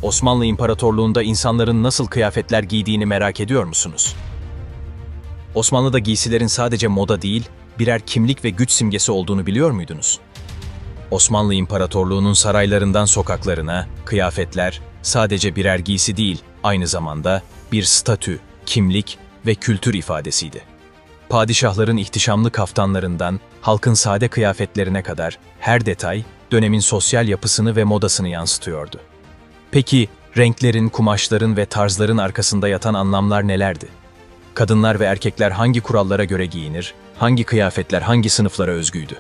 Osmanlı İmparatorluğu'nda insanların nasıl kıyafetler giydiğini merak ediyor musunuz? Osmanlı'da giysilerin sadece moda değil, birer kimlik ve güç simgesi olduğunu biliyor muydunuz? Osmanlı İmparatorluğu'nun saraylarından sokaklarına, kıyafetler sadece birer giysi değil, aynı zamanda bir statü, kimlik ve kültür ifadesiydi. Padişahların ihtişamlı kaftanlarından halkın sade kıyafetlerine kadar her detay dönemin sosyal yapısını ve modasını yansıtıyordu. Peki renklerin, kumaşların ve tarzların arkasında yatan anlamlar nelerdi? Kadınlar ve erkekler hangi kurallara göre giyinir, hangi kıyafetler hangi sınıflara özgüydü?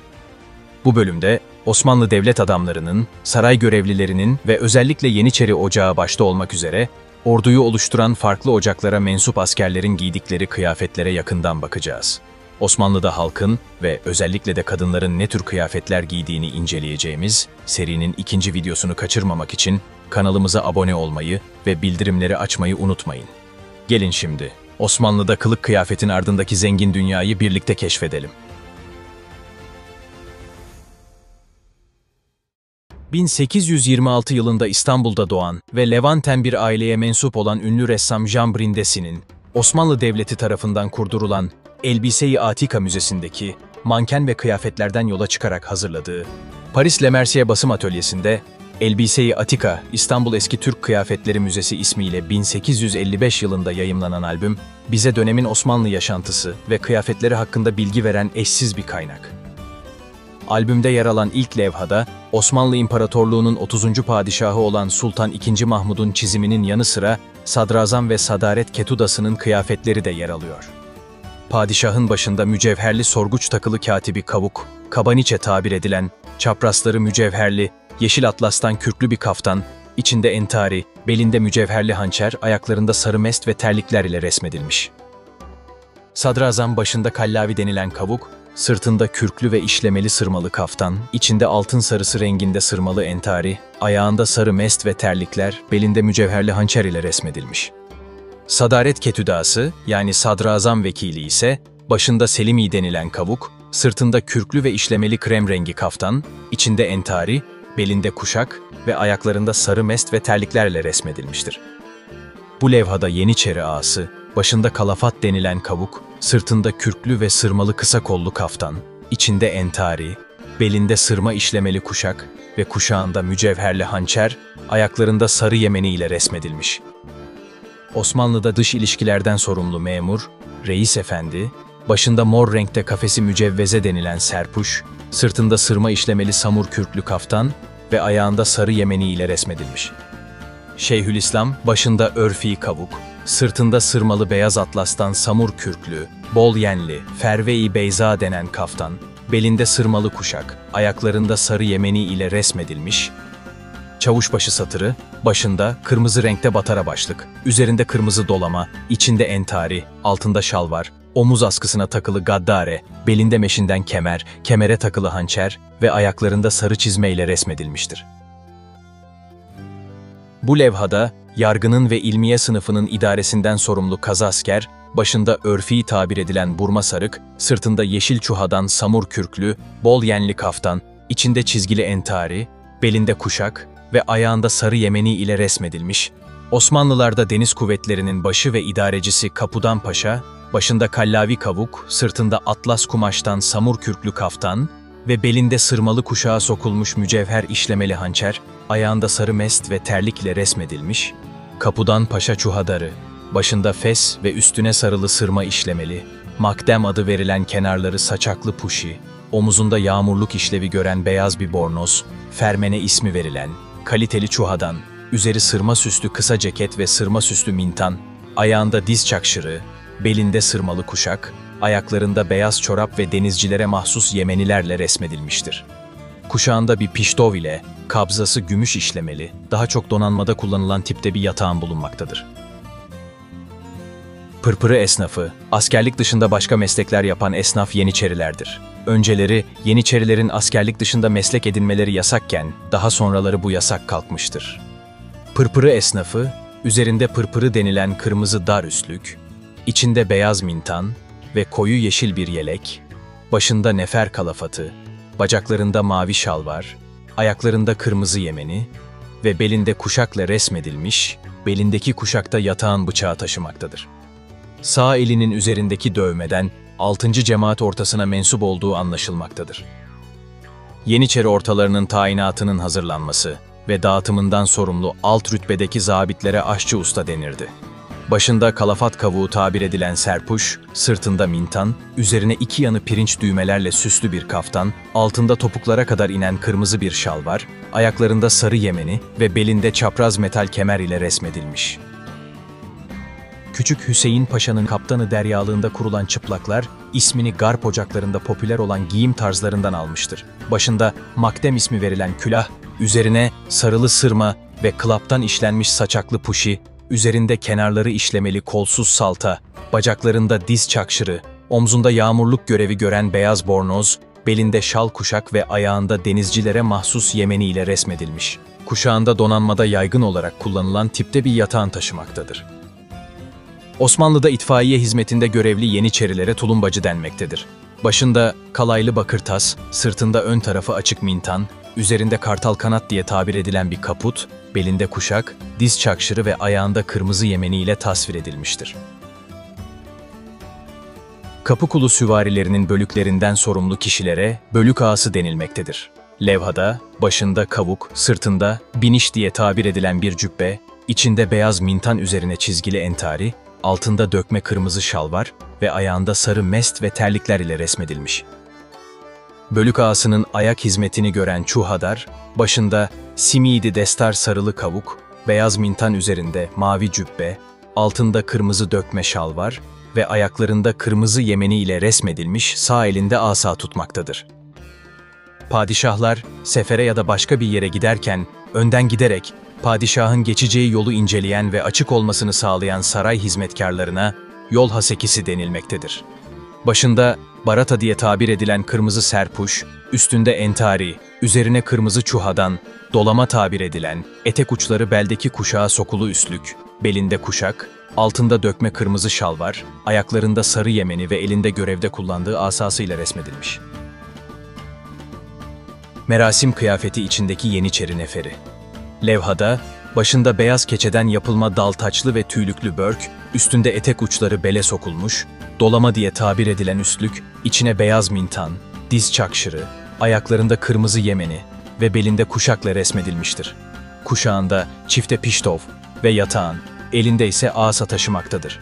Bu bölümde Osmanlı devlet adamlarının, saray görevlilerinin ve özellikle Yeniçeri Ocağı başta olmak üzere orduyu oluşturan farklı ocaklara mensup askerlerin giydikleri kıyafetlere yakından bakacağız. Osmanlı'da halkın ve özellikle de kadınların ne tür kıyafetler giydiğini inceleyeceğimiz serinin ikinci videosunu kaçırmamak için kanalımıza abone olmayı ve bildirimleri açmayı unutmayın. Gelin şimdi Osmanlı'da kılık kıyafetin ardındaki zengin dünyayı birlikte keşfedelim. 1826 yılında İstanbul'da doğan ve Levanten bir aileye mensup olan ünlü ressam Jean Brindesi'nin Osmanlı Devleti tarafından kurdurulan Elbise-i Atika Müzesi'ndeki manken ve kıyafetlerden yola çıkarak hazırladığı Paris Le Mercier Basım Atölyesi'nde Elbise-i Atika İstanbul Eski Türk Kıyafetleri Müzesi ismiyle 1855 yılında yayımlanan albüm, bize dönemin Osmanlı yaşantısı ve kıyafetleri hakkında bilgi veren eşsiz bir kaynak. Albümde yer alan ilk levhada, Osmanlı İmparatorluğu'nun 30. padişahı olan Sultan II. Mahmud'un çiziminin yanı sıra Sadrazam ve Sadaret Ketudası'nın kıyafetleri de yer alıyor. Padişahın başında mücevherli sorguç takılı katibi kavuk, kabaniçe tabir edilen, çaprazları mücevherli, yeşil atlastan kürklü bir kaftan, içinde entari, belinde mücevherli hançer, ayaklarında sarı mest ve terlikler ile resmedilmiş. Sadrazam başında kallavi denilen kavuk, sırtında kürklü ve işlemeli sırmalı kaftan, içinde altın sarısı renginde sırmalı entari, ayağında sarı mest ve terlikler, belinde mücevherli hançer ile resmedilmiş. Sadaret Ketüdası, yani Sadrazam Vekili ise, başında Selimi denilen kavuk, sırtında kürklü ve işlemeli krem rengi kaftan, içinde entari, belinde kuşak ve ayaklarında sarı mest ve terliklerle resmedilmiştir. Bu levhada Yeniçeri ağası, başında kalafat denilen kavuk, sırtında kürklü ve sırmalı kısa kollu kaftan, içinde entari, belinde sırma işlemeli kuşak ve kuşağında mücevherli hançer, ayaklarında sarı yemeni ile resmedilmiş. Osmanlı'da dış ilişkilerden sorumlu memur, reis efendi, başında mor renkte kafesi mücevveze denilen serpuş, sırtında sırma işlemeli samur kürklü kaftan ve ayağında sarı yemeni ile resmedilmiş. Şeyhülislam, başında örfi kavuk, sırtında sırmalı beyaz atlastan samur kürklü, bol yenli, ferve-i beyza denen kaftan, belinde sırmalı kuşak, ayaklarında sarı yemeni ile resmedilmiş. Çavuşbaşı satırı, başında kırmızı renkte batara başlık, üzerinde kırmızı dolama, içinde entari, altında şalvar, omuz askısına takılı gaddare, belinde meşinden kemer, kemere takılı hançer ve ayaklarında sarı çizme ile resmedilmiştir. Bu levhada, yargının ve ilmiye sınıfının idaresinden sorumlu kazasker, başında örfi tabir edilen burma sarık, sırtında yeşil çuhadan samur kürklü, bol yenli kaftan, içinde çizgili entari, belinde kuşak ve ayağında sarı yemeni ile resmedilmiş. Osmanlılarda deniz kuvvetlerinin başı ve idarecisi Kapudan Paşa, başında kallavi kavuk, sırtında atlas kumaştan samur kürklü kaftan ve belinde sırmalı kuşağa sokulmuş mücevher işlemeli hançer, ayağında sarı mest ve terlik ile resmedilmiş. Kapudan Paşa Çuhadarı, başında fes ve üstüne sarılı sırma işlemeli, makdem adı verilen kenarları saçaklı puşi, omuzunda yağmurluk işlevi gören beyaz bir bornoz, fermene ismi verilen, kaliteli çuhadan, üzeri sırma süslü kısa ceket ve sırma süslü mintan, ayağında diz çakşırı, belinde sırmalı kuşak, ayaklarında beyaz çorap ve denizcilere mahsus yemenilerle resmedilmiştir. Kuşağında bir piştov ile, kabzası gümüş işlemeli, daha çok donanmada kullanılan tipte bir yatağın bulunmaktadır. Pırpırı esnafı, askerlik dışında başka meslekler yapan esnaf Yeniçerilerdir. Önceleri Yeniçerilerin askerlik dışında meslek edinmeleri yasakken, daha sonraları bu yasak kalkmıştır. Pırpırı esnafı, üzerinde pırpırı denilen kırmızı dar üstlük, içinde beyaz mintan ve koyu yeşil bir yelek, başında nefer kalafatı, bacaklarında mavi şalvar, ayaklarında kırmızı yemeni, ve belinde kuşakla resmedilmiş, belindeki kuşakta yatağan bıçağı taşımaktadır. Sağ elinin üzerindeki dövmeden 6. cemaat ortasına mensup olduğu anlaşılmaktadır. Yeniçeri ortalarının tayinatının hazırlanması ve dağıtımından sorumlu alt rütbedeki zabitlere aşçı usta denirdi. Başında kalafat kavuğu tabir edilen serpuş, sırtında mintan, üzerine 2 yanı pirinç düğmelerle süslü bir kaftan, altında topuklara kadar inen kırmızı bir şal var, ayaklarında sarı yemeni ve belinde çapraz metal kemer ile resmedilmiş. Küçük Hüseyin Paşa'nın kaptanı deryalığında kurulan çıplaklar, ismini garp ocaklarında popüler olan giyim tarzlarından almıştır. Başında makdem ismi verilen külah, üzerine sarılı sırma ve klaptan işlenmiş saçaklı puşi, üzerinde kenarları işlemeli kolsuz salta, bacaklarında diz çakşırı, omzunda yağmurluk görevi gören beyaz bornoz, belinde şal kuşak ve ayağında denizcilere mahsus yemeni ile resmedilmiş. Kuşağında donanmada yaygın olarak kullanılan tipte bir yatağın taşımaktadır. Osmanlı'da itfaiye hizmetinde görevli Yeniçerilere tulumbacı denmektedir. Başında kalaylı bakır tas, sırtında ön tarafı açık mintan, üzerinde kartal kanat diye tabir edilen bir kaput, belinde kuşak, diz çakşırı ve ayağında kırmızı yemeni ile tasvir edilmiştir. Kapıkulu süvarilerinin bölüklerinden sorumlu kişilere bölük ağası denilmektedir. Levhada, başında kavuk, sırtında biniş diye tabir edilen bir cübbe, içinde beyaz mintan üzerine çizgili entari, altında dökme kırmızı şalvar ve ayağında sarı mest ve terlikler ile resmedilmiş. Bölük ağasının ayak hizmetini gören çuhadar, başında simidi destar sarılı kavuk, beyaz mintan üzerinde mavi cübbe, altında kırmızı dökme şalvar ve ayaklarında kırmızı yemeni ile resmedilmiş sağ elinde asa tutmaktadır. Padişahlar, sefere ya da başka bir yere giderken, önden giderek, padişahın geçeceği yolu inceleyen ve açık olmasını sağlayan saray hizmetkarlarına yol hasekisi denilmektedir. Başında barata diye tabir edilen kırmızı serpuş, üstünde entari, üzerine kırmızı çuhadan, dolama tabir edilen, etek uçları beldeki kuşağa sokulu üstlük, belinde kuşak, altında dökme kırmızı şalvar, ayaklarında sarı yemeni ve elinde görevde kullandığı asasıyla resmedilmiş. Merasim kıyafeti içindeki Yeniçeri neferi. Levhada, başında beyaz keçeden yapılma dal taçlı ve tüylüklü börk, üstünde etek uçları bele sokulmuş, dolama diye tabir edilen üstlük, içine beyaz mintan, diz çakşırı, ayaklarında kırmızı yemeni ve belinde kuşakla resmedilmiştir. Kuşağında çifte piştov ve yatağın, elinde ise asa taşımaktadır.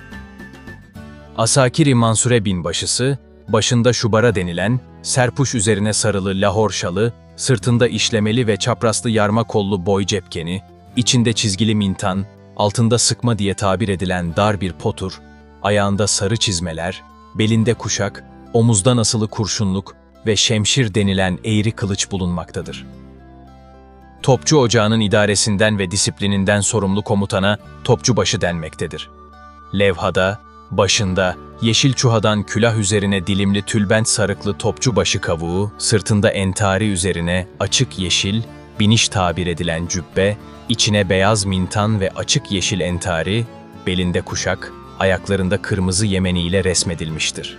Asakiri Mansure binbaşısı, başında şubara denilen, serpuş üzerine sarılı lahor şalı, sırtında işlemeli ve çaprazlı yarma kollu boy cepkeni, içinde çizgili mintan, altında sıkma diye tabir edilen dar bir potur, ayağında sarı çizmeler, belinde kuşak, omuzdan asılı kurşunluk ve şemşir denilen eğri kılıç bulunmaktadır. Topçu ocağının idaresinden ve disiplininden sorumlu komutana topçubaşı denmektedir. Levhada, başında yeşil çuhadan külah üzerine dilimli tülbent sarıklı topçubaşı kavuğu, sırtında entari üzerine açık yeşil, biniş tabir edilen cübbe, içine beyaz mintan ve açık yeşil entari, belinde kuşak, ayaklarında kırmızı yemeni ile resmedilmiştir.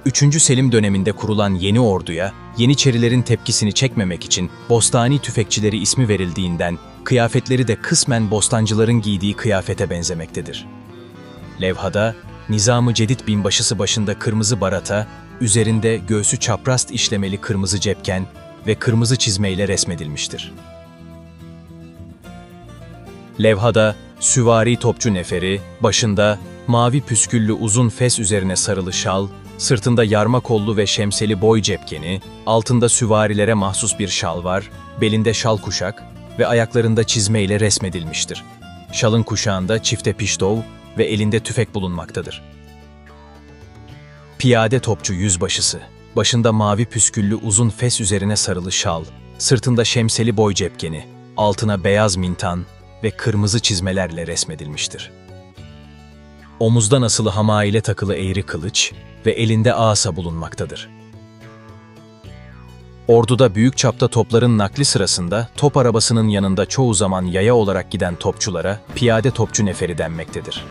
3. Selim döneminde kurulan yeni orduya, Yeniçerilerin tepkisini çekmemek için Bostani tüfekçileri ismi verildiğinden, kıyafetleri de kısmen bostancıların giydiği kıyafete benzemektedir. Levhada, Nizam-ı Cedid binbaşısı başında kırmızı barata, üzerinde göğsü çapraz işlemeli kırmızı cepken ve kırmızı çizmeyle resmedilmiştir. Levhada, süvari topçu neferi, başında mavi püsküllü uzun fes üzerine sarılı şal, sırtında yarma kollu ve şemseli boy cepkeni, altında süvarilere mahsus bir şal var, belinde şal kuşak ve ayaklarında çizmeyle resmedilmiştir. Şalın kuşağında çifte piştov ve elinde tüfek bulunmaktadır. Piyade topçu yüzbaşısı, başında mavi püsküllü uzun fes üzerine sarılı şal, sırtında şemseli boy cepkeni, altına beyaz mintan ve kırmızı çizmelerle resmedilmiştir. Omuzdan asılı hama ile takılı eğri kılıç ve elinde asa bulunmaktadır. Orduda büyük çapta topların nakli sırasında top arabasının yanında çoğu zaman yaya olarak giden topçulara piyade topçu neferi denmektedir.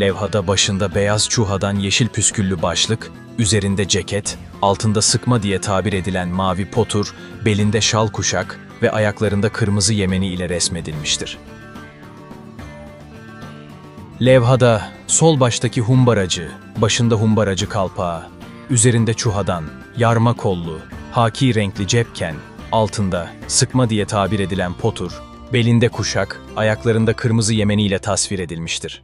Levhada başında beyaz çuhadan yeşil püsküllü başlık, üzerinde ceket, altında sıkma diye tabir edilen mavi potur, belinde şal kuşak, ve ayaklarında kırmızı yemeni ile resmedilmiştir. Levhada sol baştaki humbaracı, başında humbaracı kalpağı, üzerinde çuhadan, yarma kollu, haki renkli cepken, altında sıkma diye tabir edilen potur, belinde kuşak, ayaklarında kırmızı yemeni ile tasvir edilmiştir.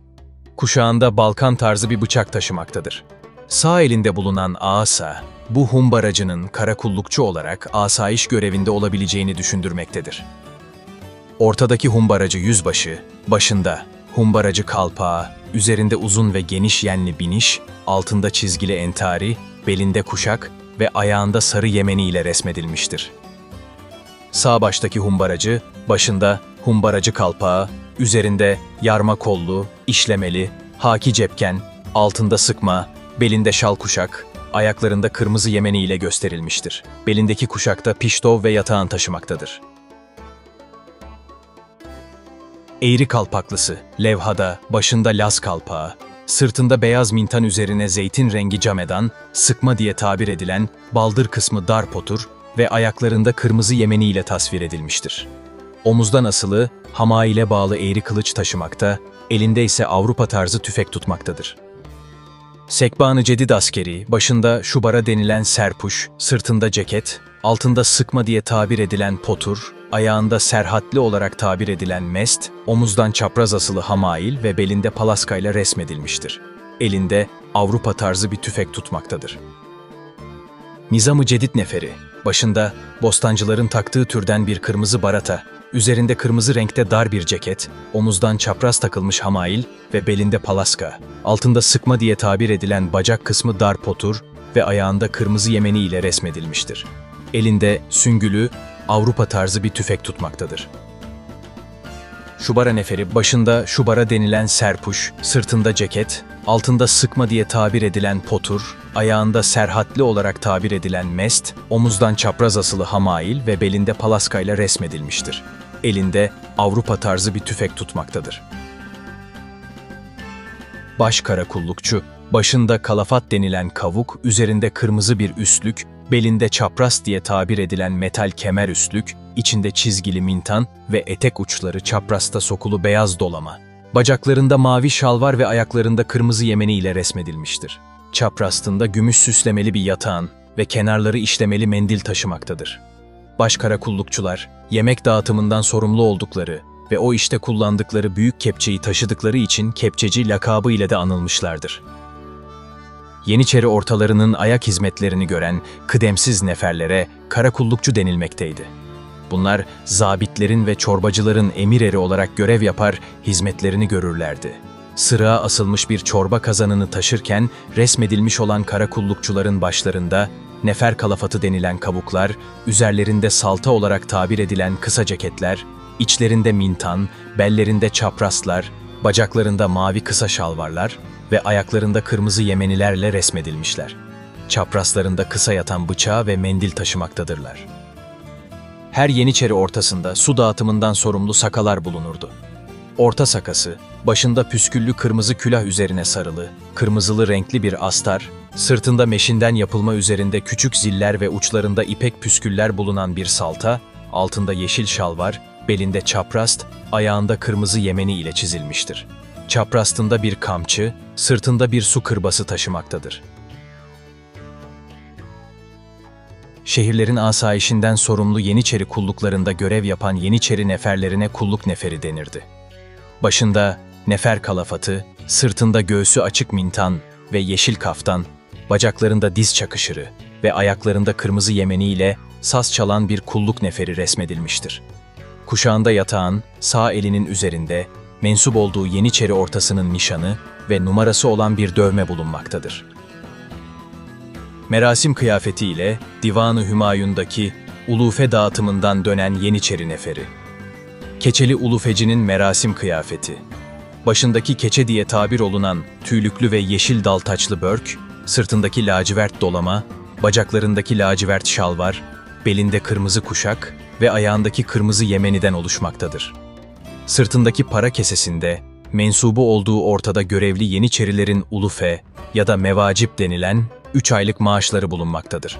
Kuşağında Balkan tarzı bir bıçak taşımaktadır. Sağ elinde bulunan asa, bu humbaracının karakullukçu olarak asayiş görevinde olabileceğini düşündürmektedir. Ortadaki humbaracı yüzbaşı, başında humbaracı kalpağı, üzerinde uzun ve geniş yenli biniş, altında çizgili entari, belinde kuşak ve ayağında sarı yemeni ile resmedilmiştir. Sağ baştaki humbaracı, başında humbaracı kalpağı, üzerinde yarma kollu, işlemeli, haki cepken, altında sıkma, belinde şal kuşak, ayaklarında kırmızı yemeni ile gösterilmiştir. Belindeki kuşakta piştov ve yatağan taşımaktadır. Eğri kalpaklısı, levhada, başında las kalpağı, sırtında beyaz mintan üzerine zeytin rengi camedan, sıkma diye tabir edilen baldır kısmı dar potur ve ayaklarında kırmızı yemeni ile tasvir edilmiştir. Omuzdan asılı, hama ile bağlı eğri kılıç taşımakta, elinde ise Avrupa tarzı tüfek tutmaktadır. Sekban-ı Cedid askeri, başında şubara denilen serpuş, sırtında ceket, altında sıkma diye tabir edilen potur, ayağında serhatli olarak tabir edilen mest, omuzdan çapraz asılı hamail ve belinde palaskayla resmedilmiştir. Elinde Avrupa tarzı bir tüfek tutmaktadır. Nizam-ı Cedid neferi, başında bostancıların taktığı türden bir kırmızı barata, üzerinde kırmızı renkte dar bir ceket, omuzdan çapraz takılmış hamail ve belinde palaska, altında sıkma diye tabir edilen bacak kısmı dar potur ve ayağında kırmızı yemeni ile resmedilmiştir. Elinde süngülü, Avrupa tarzı bir tüfek tutmaktadır. Şubara neferi, başında şubara denilen serpuş, sırtında ceket, altında sıkma diye tabir edilen potur, ayağında serhatli olarak tabir edilen mest, omuzdan çapraz asılı hamail ve belinde palaskayla resmedilmiştir. Elinde Avrupa tarzı bir tüfek tutmaktadır. Baş karakullukçu, başında kalafat denilen kavuk, üzerinde kırmızı bir üstlük, belinde çapraz diye tabir edilen metal kemer üstlük, içinde çizgili mintan ve etek uçları çaprazda sokulu beyaz dolama. Bacaklarında mavi şalvar ve ayaklarında kırmızı yemeni ile resmedilmiştir. Çaprazında gümüş süslemeli bir yatağın ve kenarları işlemeli mendil taşımaktadır. Baş karakullukçular, yemek dağıtımından sorumlu oldukları ve o işte kullandıkları büyük kepçeyi taşıdıkları için kepçeci lakabı ile de anılmışlardır. Yeniçeri ortalarının ayak hizmetlerini gören kıdemsiz neferlere karakullukçu denilmekteydi. Bunlar zabitlerin ve çorbacıların emir eri olarak görev yapar, hizmetlerini görürlerdi. Sırığa asılmış bir çorba kazanını taşırken resmedilmiş olan karakullukçuların başlarında nefer kalafatı denilen kabuklar, üzerlerinde salta olarak tabir edilen kısa ceketler, içlerinde mintan, bellerinde çapraslar, bacaklarında mavi kısa şalvarlar ve ayaklarında kırmızı yemenilerle resmedilmişler. Çaprazlarında kısa yatan bıçağı ve mendil taşımaktadırlar. Her Yeniçeri ortasında su dağıtımından sorumlu sakalar bulunurdu. Orta sakası, başında püsküllü kırmızı külah üzerine sarılı, kırmızılı renkli bir astar, sırtında meşinden yapılma üzerinde küçük ziller ve uçlarında ipek püsküller bulunan bir salta, altında yeşil şalvar, belinde çaprast, ayağında kırmızı yemeni ile çizilmiştir. Çaprastında bir kamçı, sırtında bir su kırbası taşımaktadır. Şehirlerin asayişinden sorumlu Yeniçeri kulluklarında görev yapan Yeniçeri neferlerine kulluk neferi denirdi. Başında nefer kalafatı, sırtında göğsü açık mintan ve yeşil kaftan, bacaklarında diz çakışırı ve ayaklarında kırmızı yemeni ile saz çalan bir kulluk neferi resmedilmiştir. Kuşağında yatağın sağ elinin üzerinde mensup olduğu Yeniçeri ortasının nişanı ve numarası olan bir dövme bulunmaktadır. Merasim kıyafeti ile Divan-ı Hümayun'daki ulufe dağıtımından dönen Yeniçeri neferi. Keçeli ulufecinin merasim kıyafeti. Başındaki keçe diye tabir olunan tüylüklü ve yeşil daltaçlı börk, sırtındaki lacivert dolama, bacaklarındaki lacivert şalvar, belinde kırmızı kuşak ve ayağındaki kırmızı yemeniden oluşmaktadır. Sırtındaki para kesesinde, mensubu olduğu ortada görevli Yeniçerilerin ulufe ya da mevacip denilen 3 aylık maaşları bulunmaktadır.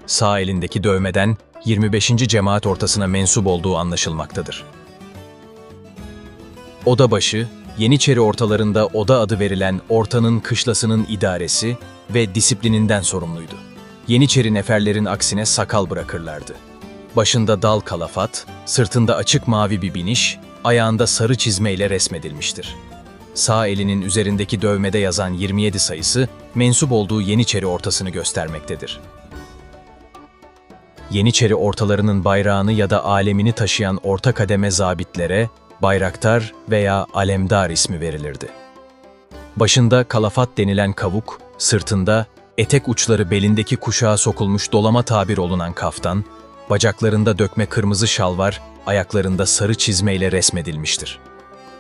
Sağ elindeki dövmeden 25. cemaat ortasına mensup olduğu anlaşılmaktadır. Odabaşı, Yeniçeri ortalarında oda adı verilen ortanın kışlasının idaresi ve disiplininden sorumluydu. Yeniçeri neferlerin aksine sakal bırakırlardı. Başında dal kalafat, sırtında açık mavi bir biniş, ayağında sarı çizmeyle resmedilmiştir. Sağ elinin üzerindeki dövmede yazan 27 sayısı, mensup olduğu Yeniçeri ortasını göstermektedir. Yeniçeri ortalarının bayrağını ya da alemini taşıyan orta kademe zabitlere, bayraktar veya alemdar ismi verilirdi. Başında kalafat denilen kavuk, sırtında etek uçları belindeki kuşağa sokulmuş dolama tabir olunan kaftan, bacaklarında dökme kırmızı şalvar, ayaklarında sarı çizmeyle resmedilmiştir.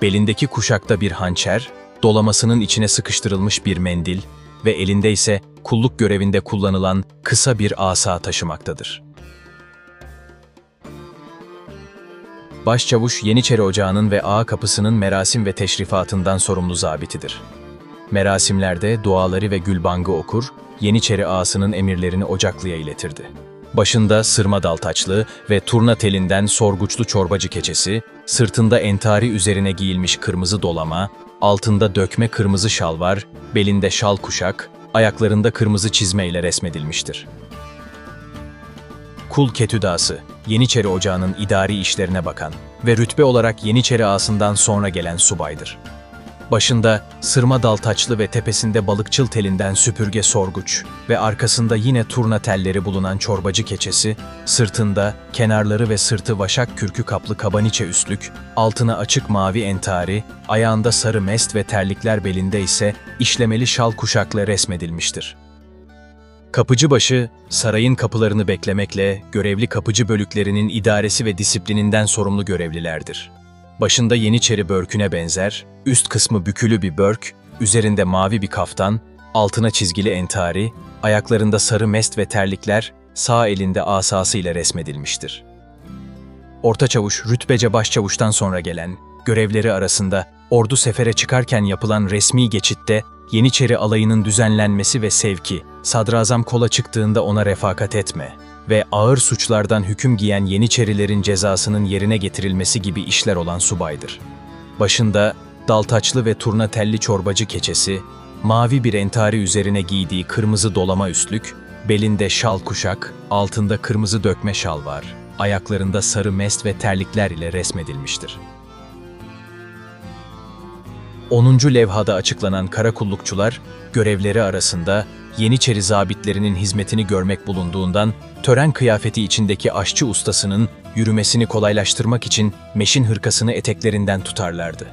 Belindeki kuşakta bir hançer, dolamasının içine sıkıştırılmış bir mendil ve elinde ise kulluk görevinde kullanılan kısa bir asa taşımaktadır. Başçavuş, Yeniçeri Ocağı'nın ve ağa kapısının merasim ve teşrifatından sorumlu zabitidir. Merasimlerde duaları ve gülbangı okur, Yeniçeri ağasının emirlerini Ocaklı'ya iletirdi. Başında sırma dal taçlı ve turna telinden sorguçlu çorbacı keçesi, sırtında entari üzerine giyilmiş kırmızı dolama, altında dökme kırmızı şalvar, belinde şal kuşak, ayaklarında kırmızı çizmeyle resmedilmiştir. Kul Ketüdası, Yeniçeri Ocağı'nın idari işlerine bakan ve rütbe olarak Yeniçeri ağasından sonra gelen subaydır. Başında sırma dal taçlı ve tepesinde balıkçıl telinden süpürge sorguç ve arkasında yine turna telleri bulunan çorbacı keçesi, sırtında kenarları ve sırtı vaşak kürkü kaplı kabaniçe üstlük, altına açık mavi entari, ayağında sarı mest ve terlikler, belinde ise işlemeli şal kuşakla resmedilmiştir. Kapıcıbaşı, sarayın kapılarını beklemekle görevli kapıcı bölüklerinin idaresi ve disiplininden sorumlu görevlilerdir. Başında Yeniçeri börküne benzer, üst kısmı bükülü bir börk, üzerinde mavi bir kaftan, altına çizgili entari, ayaklarında sarı mest ve terlikler, sağ elinde asası ile resmedilmiştir. Ortaçavuş, rütbece başçavuştan sonra gelen, görevleri arasında ordu sefere çıkarken yapılan resmi geçitte Yeniçeri alayının düzenlenmesi ve sevki, sadrazam kola çıktığında ona refakat etme ve ağır suçlardan hüküm giyen Yeniçerilerin cezasının yerine getirilmesi gibi işler olan subaydır. Başında daltaçlı ve turna telli çorbacı keçesi, mavi bir entari üzerine giydiği kırmızı dolama üstlük, belinde şal kuşak, altında kırmızı dökme şal var, ayaklarında sarı mest ve terlikler ile resmedilmiştir. 10. levhada açıklanan karakullukçular, görevleri arasında Yeniçeri zabitlerinin hizmetini görmek bulunduğundan, tören kıyafeti içindeki aşçı ustasının yürümesini kolaylaştırmak için meşin hırkasını eteklerinden tutarlardı.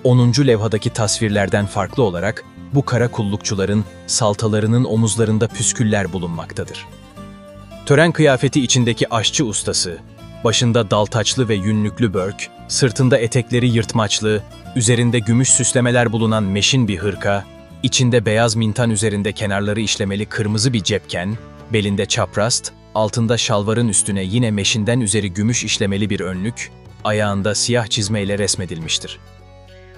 10. levhadaki tasvirlerden farklı olarak, bu karakullukçuların saltalarının omuzlarında püsküller bulunmaktadır. Tören kıyafeti içindeki aşçı ustası, başında daltaçlı ve yünlüklü börk, sırtında etekleri yırtmaçlı, üzerinde gümüş süslemeler bulunan meşin bir hırka, içinde beyaz mintan üzerinde kenarları işlemeli kırmızı bir cepken, belinde çaprast, altında şalvarın üstüne yine meşinden üzeri gümüş işlemeli bir önlük, ayağında siyah çizmeyle resmedilmiştir.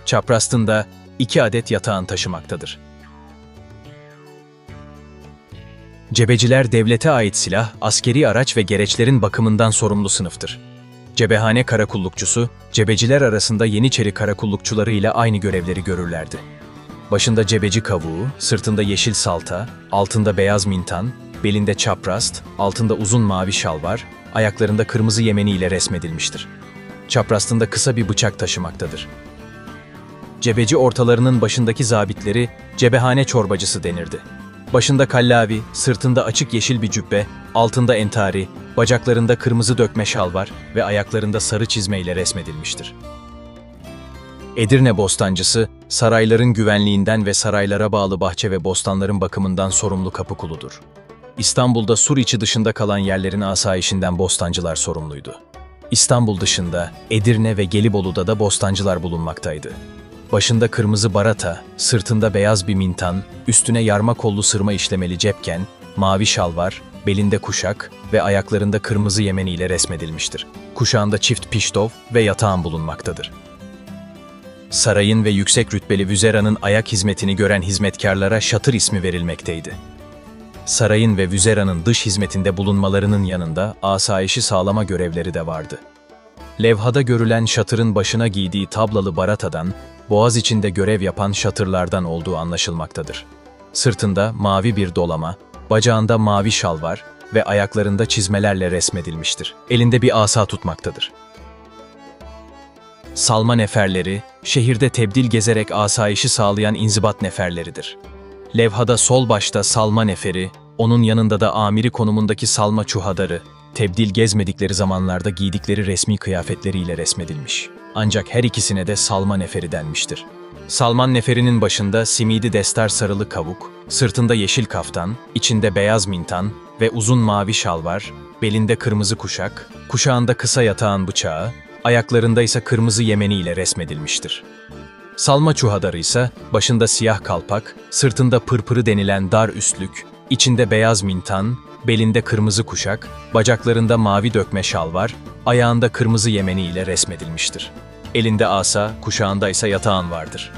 Çaprastında 2 adet yatağın taşımaktadır. Cebeciler devlete ait silah, askeri araç ve gereçlerin bakımından sorumlu sınıftır. Cebehane karakullukçusu, cebeciler arasında Yeniçeri karakullukçuları ile aynı görevleri görürlerdi. Başında cebeci kavuğu, sırtında yeşil salta, altında beyaz mintan, belinde çaprast, altında uzun mavi şalvar, ayaklarında kırmızı yemeni ile resmedilmiştir. Çaprastında kısa bir bıçak taşımaktadır. Cebeci ortalarının başındaki zabitleri cebehane çorbacısı denirdi. Başında kallavi, sırtında açık yeşil bir cübbe, altında entari, bacaklarında kırmızı dökme şalvar ve ayaklarında sarı çizmeyle resmedilmiştir. Edirne bostancısı, sarayların güvenliğinden ve saraylara bağlı bahçe ve bostanların bakımından sorumlu kapıkuludur. İstanbul'da sur içi dışında kalan yerlerin asayişinden bostancılar sorumluydu. İstanbul dışında Edirne ve Gelibolu'da da bostancılar bulunmaktaydı. Başında kırmızı barata, sırtında beyaz bir mintan, üstüne yarma kollu sırma işlemeli cepken, mavi şalvar, belinde kuşak ve ayaklarında kırmızı yemeni ile resmedilmiştir. Kuşağında çift piştov ve yatağın bulunmaktadır. Sarayın ve yüksek rütbeli vüzeranın ayak hizmetini gören hizmetkarlara şatır ismi verilmekteydi. Sarayın ve vüzera'nın dış hizmetinde bulunmalarının yanında asayişi sağlama görevleri de vardı. Levhada görülen şatırın başına giydiği tablalı baratadan, boğaz içinde görev yapan şatırlardan olduğu anlaşılmaktadır. Sırtında mavi bir dolama, bacağında mavi şalvar ve ayaklarında çizmelerle resmedilmiştir. Elinde bir asa tutmaktadır. Salma neferleri, şehirde tebdil gezerek asayişi sağlayan inzibat neferleridir. Levhada sol başta salma neferi, onun yanında da amiri konumundaki salma çuhadarı, tebdil gezmedikleri zamanlarda giydikleri resmi kıyafetleriyle resmedilmiş. Ancak her ikisine de salma neferi denmiştir. Salman neferinin başında simidi destar sarılı kavuk, sırtında yeşil kaftan, içinde beyaz mintan ve uzun mavi şalvar, belinde kırmızı kuşak, kuşağında kısa yatağın bıçağı, ayaklarında ise kırmızı yemeni ile resmedilmiştir. Salma çuhadarı ise başında siyah kalpak, sırtında pırpırı denilen dar üstlük, içinde beyaz mintan, belinde kırmızı kuşak, bacaklarında mavi dökme şalvar, ayağında kırmızı yemeni ile resmedilmiştir. Elinde asa, kuşağında ise yatağın vardır.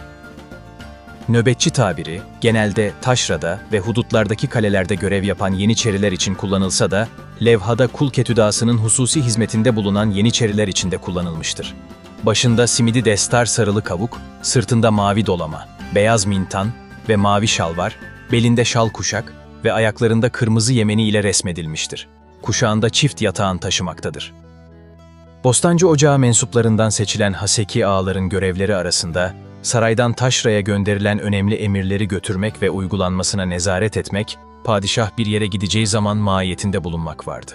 Nöbetçi tabiri, genelde taşrada ve hudutlardaki kalelerde görev yapan Yeniçeriler için kullanılsa da, levhada kul ketüdasının hususi hizmetinde bulunan Yeniçeriler için de kullanılmıştır. Başında simidi destar sarılı kavuk, sırtında mavi dolama, beyaz mintan ve mavi şalvar, belinde şal kuşak ve ayaklarında kırmızı yemeni ile resmedilmiştir. Kuşağında çift yatağın taşımaktadır. Bostancı Ocağı mensuplarından seçilen haseki ağaların görevleri arasında, saraydan taşraya gönderilen önemli emirleri götürmek ve uygulanmasına nezaret etmek, padişah bir yere gideceği zaman mahiyetinde bulunmak vardı.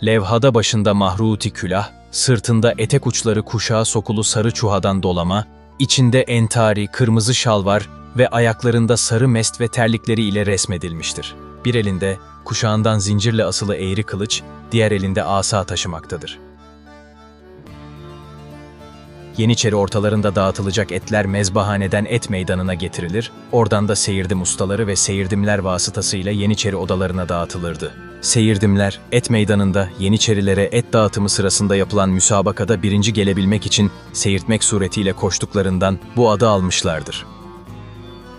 Levhada başında mahruti külah, sırtında etek uçları kuşağa sokulu sarı çuhadan dolama, içinde entari, kırmızı şalvar ve ayaklarında sarı mest ve terlikleri ile resmedilmiştir. Bir elinde kuşağından zincirle asılı eğri kılıç, diğer elinde asa taşımaktadır. Yeniçeri ortalarında dağıtılacak etler mezbahaneden et meydanına getirilir, oradan da seyirdim ustaları ve seyirdimler vasıtasıyla Yeniçeri odalarına dağıtılırdı. Seyirdimler, et meydanında Yeniçerilere et dağıtımı sırasında yapılan müsabakada birinci gelebilmek için seyirtmek suretiyle koştuklarından bu adı almışlardır.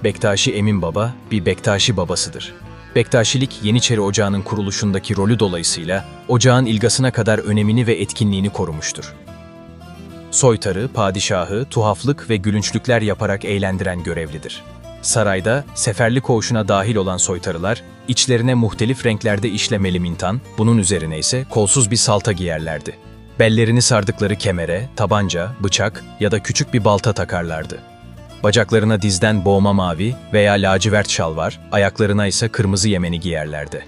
Bektaşi Emin Baba, bir Bektaşi babasıdır. Bektaşilik, Yeniçeri Ocağı'nın kuruluşundaki rolü dolayısıyla ocağın ilgasına kadar önemini ve etkinliğini korumuştur. Soytarı, padişahı, tuhaflık ve gülünçlükler yaparak eğlendiren görevlidir. Sarayda, seferli koğuşuna dahil olan soytarılar, içlerine muhtelif renklerde işlemeli mintan, bunun üzerine ise kolsuz bir salta giyerlerdi. Bellerini sardıkları kemere, tabanca, bıçak ya da küçük bir balta takarlardı. Bacaklarına dizden boğma mavi veya lacivert şalvar, ayaklarına ise kırmızı yemeni giyerlerdi.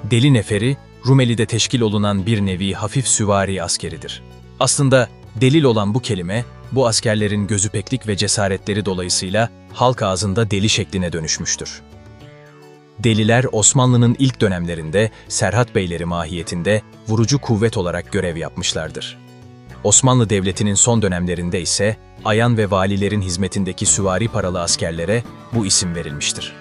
Deli neferi, Rumeli'de teşkil olunan bir nevi hafif süvari askeridir. Aslında delil olan bu kelime, bu askerlerin gözüpeklik ve cesaretleri dolayısıyla halk ağzında deli şekline dönüşmüştür. Deliler Osmanlı'nın ilk dönemlerinde Serhat Beyleri mahiyetinde vurucu kuvvet olarak görev yapmışlardır. Osmanlı Devleti'nin son dönemlerinde ise ayan ve valilerin hizmetindeki süvari paralı askerlere bu isim verilmiştir.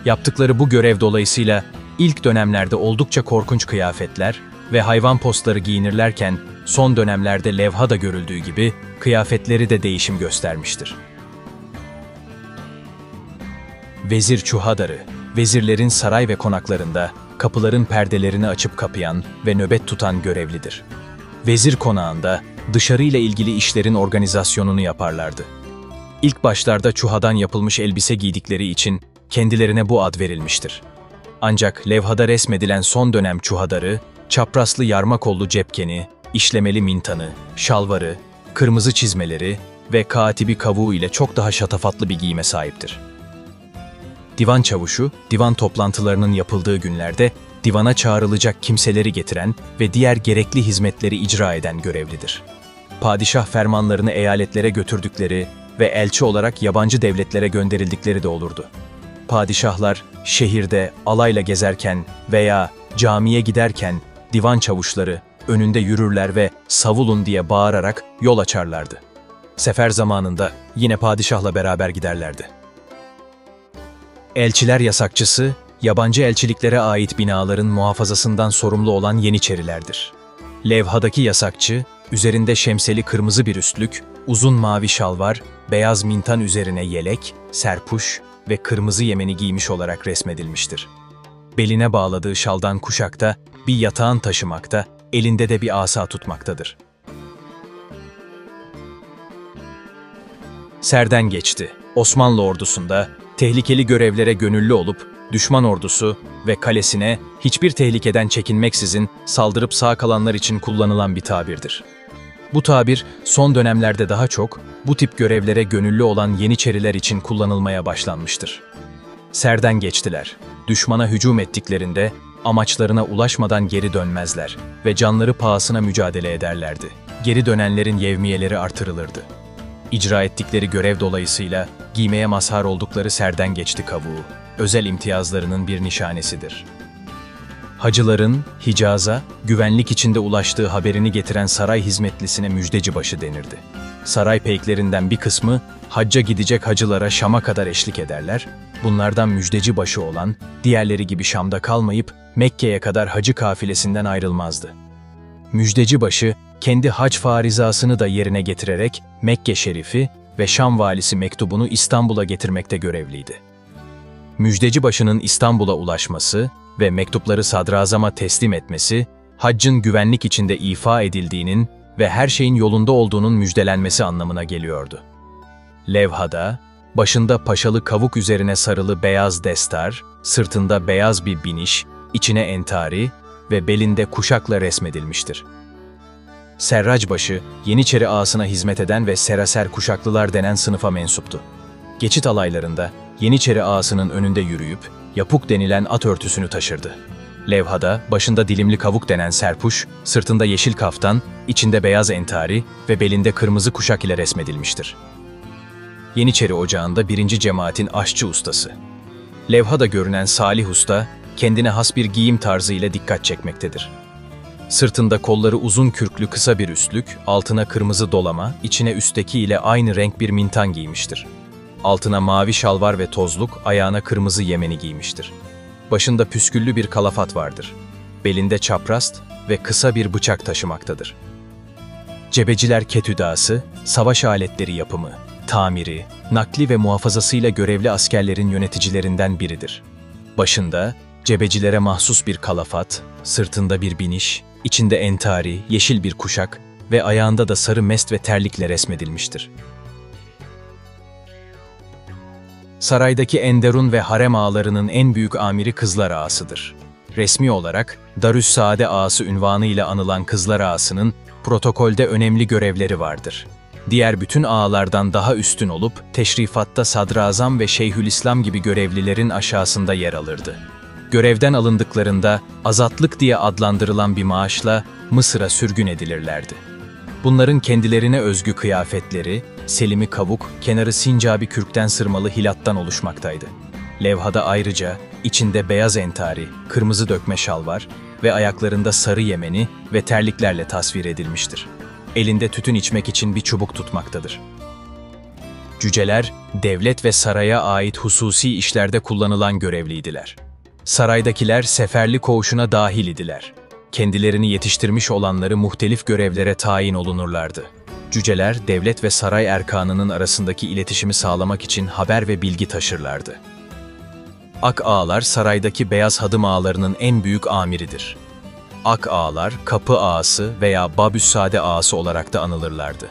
Yaptıkları bu görev dolayısıyla ilk dönemlerde oldukça korkunç kıyafetler ve hayvan postları giyinirlerken son dönemlerde levhada görüldüğü gibi kıyafetleri de değişim göstermiştir. Vezir çuhadarı, vezirlerin saray ve konaklarında kapıların perdelerini açıp kapayan ve nöbet tutan görevlidir. Vezir konağında dışarıyla ilgili işlerin organizasyonunu yaparlardı. İlk başlarda çuhadan yapılmış elbise giydikleri için kendilerine bu ad verilmiştir. Ancak levhada resmedilen son dönem çuhadarı, çapraslı yarma kollu cepkeni, işlemeli mintanı, şalvarı, kırmızı çizmeleri ve katibi kavuğu ile çok daha şatafatlı bir giyime sahiptir. Divan çavuşu, divan toplantılarının yapıldığı günlerde divana çağrılacak kimseleri getiren ve diğer gerekli hizmetleri icra eden görevlidir. Padişah fermanlarını eyaletlere götürdükleri ve elçi olarak yabancı devletlere gönderildikleri de olurdu. Padişahlar şehirde alayla gezerken veya camiye giderken divan çavuşları önünde yürürler ve "savulun" diye bağırarak yol açarlardı. Sefer zamanında yine padişahla beraber giderlerdi. Elçiler yasakçısı, yabancı elçiliklere ait binaların muhafazasından sorumlu olan Yeniçerilerdir. Levhadaki yasakçı, üzerinde şemseli kırmızı bir üstlük, uzun mavi şalvar, beyaz mintan üzerine yelek, serpuş, ve kırmızı yemeni giymiş olarak resmedilmiştir. Beline bağladığı şaldan kuşakta bir yatağın taşımakta, elinde de bir asa tutmaktadır. Serden geçti. Osmanlı ordusunda tehlikeli görevlere gönüllü olup düşman ordusu ve kalesine hiçbir tehlikeden çekinmeksizin saldırıp sağ kalanlar için kullanılan bir tabirdir. Bu tabir son dönemlerde daha çok bu tip görevlere gönüllü olan Yeniçeriler için kullanılmaya başlanmıştır. Serden geçtiler. Düşmana hücum ettiklerinde amaçlarına ulaşmadan geri dönmezler ve canları pahasına mücadele ederlerdi. Geri dönenlerin yevmiyeleri artırılırdı. İcra ettikleri görev dolayısıyla giymeye mazhar oldukları serden geçti kavuğu, özel imtiyazlarının bir nişanesidir. Hacıların Hicaz'a güvenlik içinde ulaştığı haberini getiren saray hizmetlisine müjdecibaşı denirdi. Saray peyklerinden bir kısmı hacca gidecek hacılara Şam'a kadar eşlik ederler. Bunlardan müjdecibaşı olan, diğerleri gibi Şam'da kalmayıp Mekke'ye kadar hacı kafilesinden ayrılmazdı. Müjdecibaşı kendi hac farizasını da yerine getirerek Mekke Şerifi ve Şam valisi mektubunu İstanbul'a getirmekte görevliydi. Müjdecibaşının İstanbul'a ulaşması ve mektupları sadrazama teslim etmesi, haccın güvenlik içinde ifa edildiğinin ve her şeyin yolunda olduğunun müjdelenmesi anlamına geliyordu. Levhada, başında paşalı kavuk üzerine sarılı beyaz destar, sırtında beyaz bir biniş, içine entari ve belinde kuşakla resmedilmiştir. Serracbaşı, Yeniçeri ağasına hizmet eden ve seraser kuşaklılar denen sınıfa mensuptu. Geçit alaylarında Yeniçeri ağasının önünde yürüyüp, yapuk denilen at örtüsünü taşırdı. Levhada, başında dilimli kavuk denen serpuş, sırtında yeşil kaftan, içinde beyaz entari ve belinde kırmızı kuşak ile resmedilmiştir. Yeniçeri Ocağı'nda 1. cemaatin aşçı ustası. Levhada görünen Salih Usta, kendine has bir giyim tarzı ile dikkat çekmektedir. Sırtında kolları uzun kürklü kısa bir üstlük, altına kırmızı dolama, içine üstteki ile aynı renk bir mintan giymiştir. Altına mavi şalvar ve tozluk, ayağına kırmızı yemeni giymiştir. Başında püsküllü bir kalafat vardır. Belinde çaprast ve kısa bir bıçak taşımaktadır. Cebeciler ketüdası, savaş aletleri yapımı, tamiri, nakli ve muhafazasıyla görevli askerlerin yöneticilerinden biridir. Başında, cebecilere mahsus bir kalafat, sırtında bir biniş, içinde entari, yeşil bir kuşak ve ayağında da sarı mest ve terlikle resmedilmiştir. Saraydaki Enderun ve harem ağalarının en büyük amiri Kızlar Ağası'dır. Resmi olarak Darüssaade Ağası unvanıyla anılan Kızlar Ağası'nın protokolde önemli görevleri vardır. Diğer bütün ağalardan daha üstün olup teşrifatta Sadrazam ve Şeyhülislam gibi görevlilerin aşağısında yer alırdı. Görevden alındıklarında azatlık diye adlandırılan bir maaşla Mısır'a sürgün edilirlerdi. Bunların kendilerine özgü kıyafetleri, selimi kavuk, kenarı sincabi kürkten sırmalı hilattan oluşmaktaydı. Levhada ayrıca içinde beyaz entari, kırmızı dökme şalvar ve ayaklarında sarı yemeni ve terliklerle tasvir edilmiştir. Elinde tütün içmek için bir çubuk tutmaktadır. Cüceler, devlet ve saraya ait hususi işlerde kullanılan görevliydiler. Saraydakiler seferli koğuşuna dahil idiler. Kendilerini yetiştirmiş olanları muhtelif görevlere tayin olunurlardı. Cüceler, devlet ve saray erkanının arasındaki iletişimi sağlamak için haber ve bilgi taşırlardı. Ak ağalar, saraydaki beyaz hadım ağalarının en büyük amiridir. Ak ağalar, kapı ağası veya Babüssade ağası olarak da anılırlardı.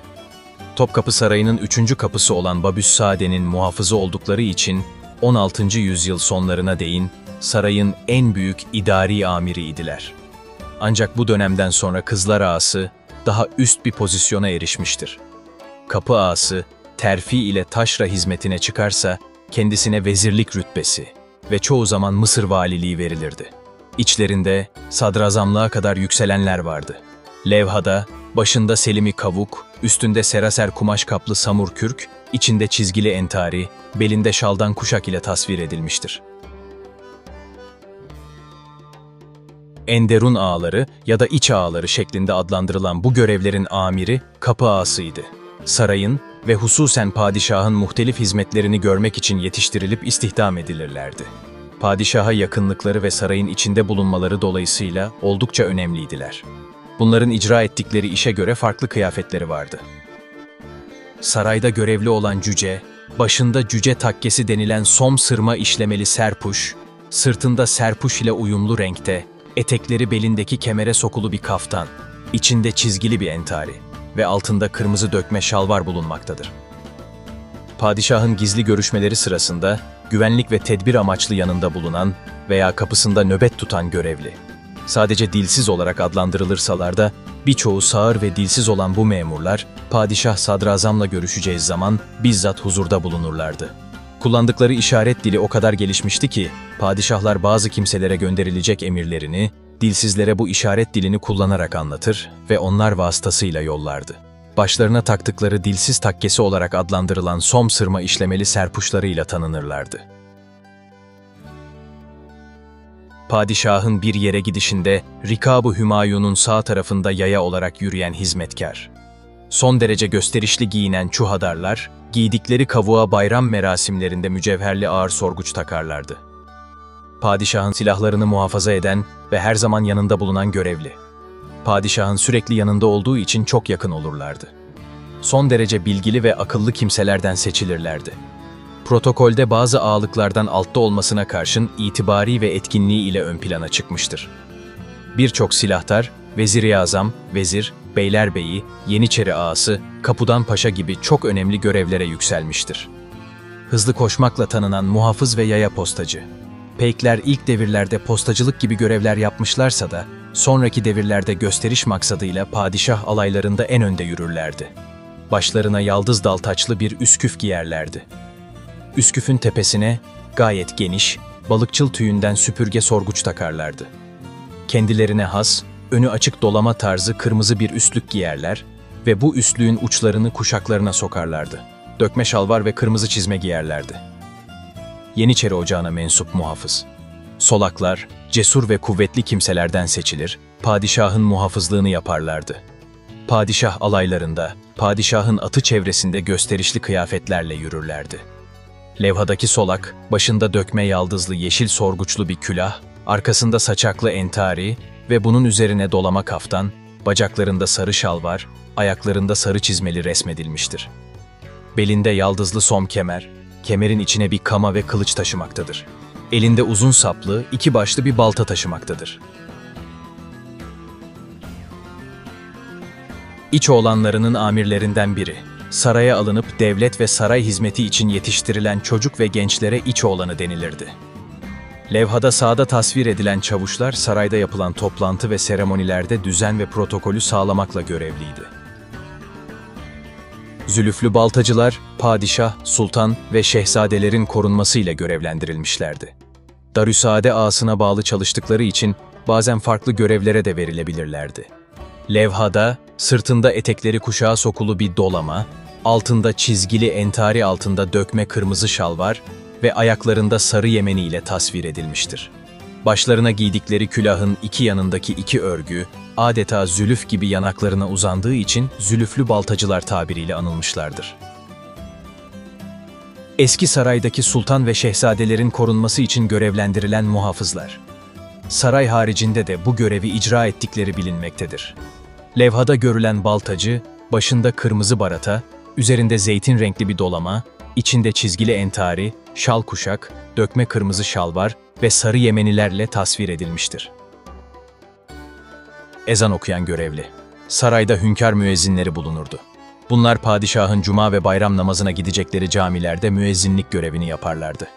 Topkapı Sarayı'nın 3. kapısı olan Babüssade'nin muhafızı oldukları için 16. yüzyıl sonlarına değin sarayın en büyük idari amiriydiler. Ancak bu dönemden sonra Kızlar Ağası daha üst bir pozisyona erişmiştir. Kapı ağası terfi ile taşra hizmetine çıkarsa kendisine vezirlik rütbesi ve çoğu zaman Mısır valiliği verilirdi. İçlerinde sadrazamlığa kadar yükselenler vardı. Levhada başında selimi kavuk, üstünde seraser kumaş kaplı samur kürk, içinde çizgili entari, belinde şaldan kuşak ile tasvir edilmiştir. Enderun ağaları ya da iç ağaları şeklinde adlandırılan bu görevlerin amiri kapı ağasıydı. Sarayın ve hususen padişahın muhtelif hizmetlerini görmek için yetiştirilip istihdam edilirlerdi. Padişaha yakınlıkları ve sarayın içinde bulunmaları dolayısıyla oldukça önemliydiler. Bunların icra ettikleri işe göre farklı kıyafetleri vardı. Sarayda görevli olan cüce, başında cüce takkesi denilen som sırma işlemeli serpuş, sırtında serpuş ile uyumlu renkte, etekleri belindeki kemere sokulu bir kaftan, içinde çizgili bir entari ve altında kırmızı dökme şalvar bulunmaktadır. Padişahın gizli görüşmeleri sırasında güvenlik ve tedbir amaçlı yanında bulunan veya kapısında nöbet tutan görevli. Sadece dilsiz olarak adlandırılırsalar da birçoğu sağır ve dilsiz olan bu memurlar, Padişah Sadrazam'la görüşeceği zaman bizzat huzurda bulunurlardı. Kullandıkları işaret dili o kadar gelişmişti ki, padişahlar bazı kimselere gönderilecek emirlerini, dilsizlere bu işaret dilini kullanarak anlatır ve onlar vasıtasıyla yollardı. Başlarına taktıkları dilsiz takkesi olarak adlandırılan som sırma işlemeli serpuşlarıyla tanınırlardı. Padişahın bir yere gidişinde Rikab-ı Hümayun'un sağ tarafında yaya olarak yürüyen hizmetkar. Son derece gösterişli giyinen çuhadarlar, giydikleri kavuğa bayram merasimlerinde mücevherli ağır sorguç takarlardı. Padişahın silahlarını muhafaza eden ve her zaman yanında bulunan görevli. Padişahın sürekli yanında olduğu için çok yakın olurlardı. Son derece bilgili ve akıllı kimselerden seçilirlerdi. Protokolde bazı ağalıklardan altta olmasına karşın itibari ve etkinliği ile ön plana çıkmıştır. Birçok silahtar, Vezir-i Azam, vezir, beylerbeyi, Yeniçeri ağası, Kapudan Paşa gibi çok önemli görevlere yükselmiştir. Hızlı koşmakla tanınan muhafız ve yaya postacı. Peykler ilk devirlerde postacılık gibi görevler yapmışlarsa da, sonraki devirlerde gösteriş maksadıyla padişah alaylarında en önde yürürlerdi. Başlarına yaldız dal taçlı bir üsküf giyerlerdi. Üsküfün tepesine gayet geniş, balıkçıl tüyünden süpürge sorguç takarlardı. Kendilerine has, önü açık dolama tarzı kırmızı bir üstlük giyerler ve bu üstlüğün uçlarını kuşaklarına sokarlardı. Dökme şalvar ve kırmızı çizme giyerlerdi. Yeniçeri Ocağı'na mensup muhafız. Solaklar, cesur ve kuvvetli kimselerden seçilir, padişahın muhafızlığını yaparlardı. Padişah alaylarında, padişahın atı çevresinde gösterişli kıyafetlerle yürürlerdi. Levhadaki solak, başında dökme yaldızlı yeşil sorguçlu bir külah, arkasında saçaklı entari ve bunun üzerine dolama kaftan, bacaklarında sarı şalvar, ayaklarında sarı çizmeli resmedilmiştir. Belinde yaldızlı som kemer, kemerin içine bir kama ve kılıç taşımaktadır. Elinde uzun saplı, iki başlı bir balta taşımaktadır. İçoğlanlarının amirlerinden biri, saraya alınıp devlet ve saray hizmeti için yetiştirilen çocuk ve gençlere içoğlanı denilirdi. Levhada sağda tasvir edilen çavuşlar sarayda yapılan toplantı ve seremonilerde düzen ve protokolü sağlamakla görevliydi. Zülüflü baltacılar, padişah, sultan ve şehzadelerin korunmasıyla görevlendirilmişlerdi. Darüsade ağasına bağlı çalıştıkları için bazen farklı görevlere de verilebilirlerdi. Levhada, sırtında etekleri kuşağa sokulu bir dolama, altında çizgili entari altında dökme kırmızı şalvar ve ayaklarında sarı yemeni ile tasvir edilmiştir. Başlarına giydikleri külahın iki yanındaki iki örgü, adeta zülüf gibi yanaklarına uzandığı için zülüflü baltacılar tabiriyle anılmışlardır. Eski saraydaki sultan ve şehzadelerin korunması için görevlendirilen muhafızlar. Saray haricinde de bu görevi icra ettikleri bilinmektedir. Levhada görülen baltacı, başında kırmızı barata, üzerinde zeytin renkli bir dolama, içinde çizgili entari, şal kuşak, dökme kırmızı şalvar ve sarı yemenilerle tasvir edilmiştir. Ezan okuyan görevli. Sarayda hünkâr müezzinleri bulunurdu. Bunlar padişahın cuma ve bayram namazına gidecekleri camilerde müezzinlik görevini yaparlardı.